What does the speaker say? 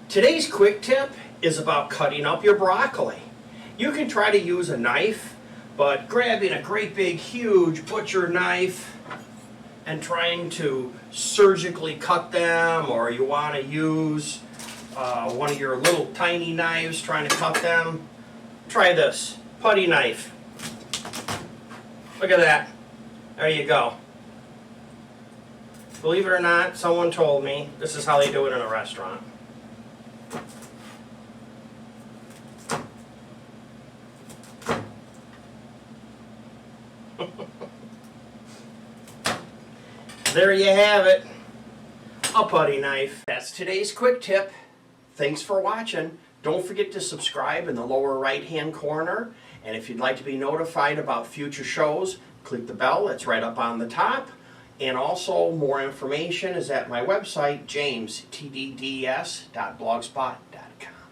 Today's quick tip is about cutting up your broccoli. You can try to use a knife, but grabbing a great big huge butcher knife and trying to surgically cut them, or you want to use one of your little tiny knives trying to cut them, try this putty knife. Look at that. There you go. Believe it or not, someone told me this is how they do it in a restaurant. There you have it, a putty knife. That's today's quick tip. Thanks for watching. Don't forget to subscribe in the lower right hand corner, and if you'd like to be notified about future shows, click the bell that's right up on the top. And also, more information is at my website, jamestdds.blogspot.com.